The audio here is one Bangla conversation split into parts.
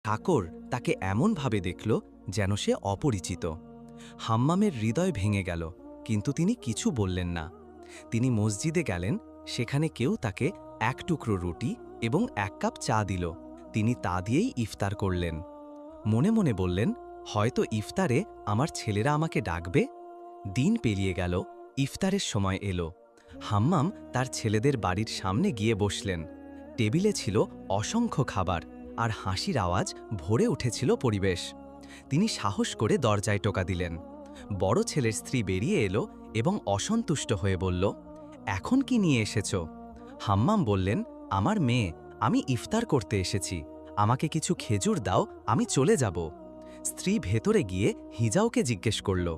ঠাকুর তাকে এমনভাবে দেখল যেন সে অপরিচিত। হাম্মামের হৃদয় ভেঙে গেল, কিন্তু তিনি কিছু বললেন না। তিনি মসজিদে গেলেন, সেখানে কেউ তাকে এক টুকরো রুটি এবং এক কাপ চা দিল। তিনি তা দিয়েই ইফতার করলেন। মনে মনে বললেন, হয়তো ইফতারে আমার ছেলেরা আমাকে ডাকবে। দিন পেরিয়ে গেল, ইফতারের সময় এলো। হাম্মাম তার ছেলেদের বাড়ির সামনে গিয়ে বসলেন। টেবিলে ছিল অসংখ্য খাবার, আর হাসির আওয়াজ ভরে উঠেছিল পরিবেশ। তিনি সাহস করে দরজায় টোকা দিলেন। বড় ছেলের স্ত্রী বেরিয়ে এলো এবং অসন্তুষ্ট হয়ে বলল, এখন কি নিয়ে এসেছ? হাম্মাম বললেন, আমার মেয়ে, আমি ইফতার করতে এসেছি, আমাকে কিছু খেজুর দাও, আমি চলে যাব। স্ত্রী ভেতরে গিয়ে হিজাওকে জিজ্ঞেস করল।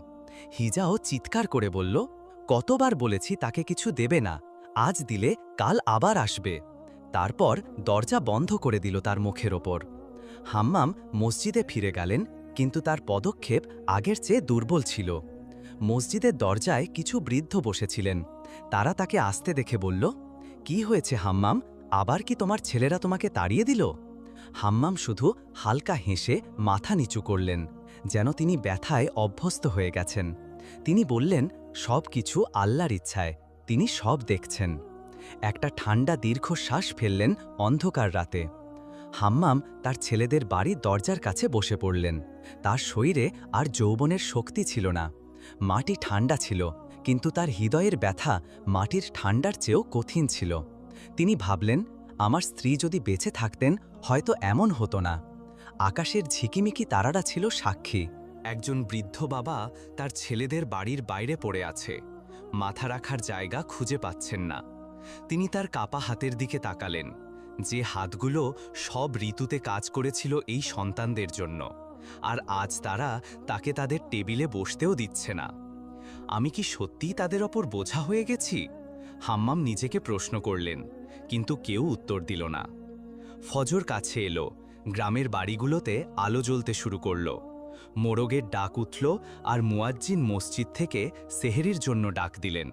হিজাও চিৎকার করে বলল, কতবার বলেছি তাকে কিছু দেবে না, আজ দিলে কাল আবার আসবে। তারপর দরজা বন্ধ করে দিল তার মুখের ওপর। হাম্মাম মসজিদে ফিরে গেলেন, কিন্তু তার পদক্ষেপ আগের চেয়ে দুর্বল ছিল। মসজিদের দরজায় কিছু বৃদ্ধ বসেছিলেন। তারা তাকে আসতে দেখে বলল, কি হয়েছে হাম্মাম, আবার কি তোমার ছেলেরা তোমাকে তাড়িয়ে দিল? হাম্মাম শুধু হালকা হেসে মাথা নিচু করলেন, যেন তিনি ব্যথায় অভ্যস্ত হয়ে গেছেন। তিনি বললেন, সব কিছু আল্লাহর ইচ্ছায়, তিনি সব দেখছেন। একটা ঠান্ডা দীর্ঘশ্বাস ফেললেন অন্ধকার রাতে। হাম্মাম তার ছেলেদের বাড়ির দরজার কাছে বসে পড়লেন। তার শরীরে আর যৌবনের শক্তি ছিল না। মাটি ঠান্ডা ছিল, কিন্তু তার হৃদয়ের ব্যথা মাটির ঠান্ডার চেয়েও কঠিন ছিল। তিনি ভাবলেন, আমার স্ত্রী যদি বেঁচে থাকতেন হয়তো এমন হতো না। আকাশের ঝিকিমিকি তারারা ছিল সাক্ষী। একজন বৃদ্ধ বাবা তার ছেলেদের বাড়ির বাইরে পড়ে আছে, মাথা রাখার জায়গা খুঁজে পাচ্ছেন না। তিনি তার কাপা হাতের দিকে তাকালেন, যে হাতগুলো সব ঋতুতে কাজ করেছিল এই সন্তানদের জন্য, আর আজ তারা তাকে তাদের টেবিলে বসতেও দিচ্ছে না। আমি কি সত্যিই তাদের ওপর বোঝা হয়ে গেছি? হাম্মাম নিজেকে প্রশ্ন করলেন, কিন্তু কেউ উত্তর দিল না। ফজর কাছে এলো, গ্রামের বাড়িগুলোতে আলো জ্বলতে শুরু করল। মোরগের ডাক উঠল, আর মুয়াজ্জিন মসজিদ থেকে সেহরির জন্য ডাক দিলেন।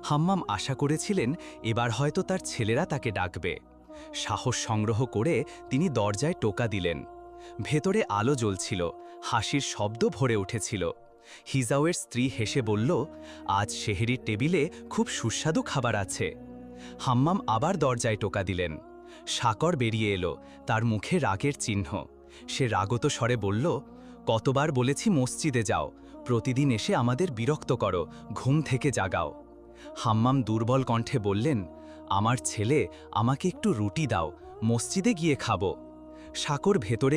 হাম্মাম আশা করেছিলেন এবার হয়তো তার ছেলেরা তাকে ডাকবে। সাহস সংগ্রহ করে তিনি দরজায় টোকা দিলেন। ভেতরে আলো জ্বলছিল, হাসির শব্দ ভরে উঠেছিল। হিজাওয়ের স্ত্রী হেসে বলল, আজ সেহরির টেবিলে খুব সুস্বাদু খাবার আছে। হাম্মাম আবার দরজায় টোকা দিলেন। সাকর বেরিয়ে এলো, তার মুখে রাগের চিহ্ন। সে রাগত স্বরে বলল, কতবার বলেছি মসজিদে যাও, প্রতিদিন এসে আমাদের বিরক্ত করো, ঘুম থেকে জাগাও। হাম্মাম দুর্বল কণ্ঠে বললেন, আমার ছেলে, আমাকে একটু রুটি দাও, মসজিদে গিয়ে খাবো। সাকর ভেতরে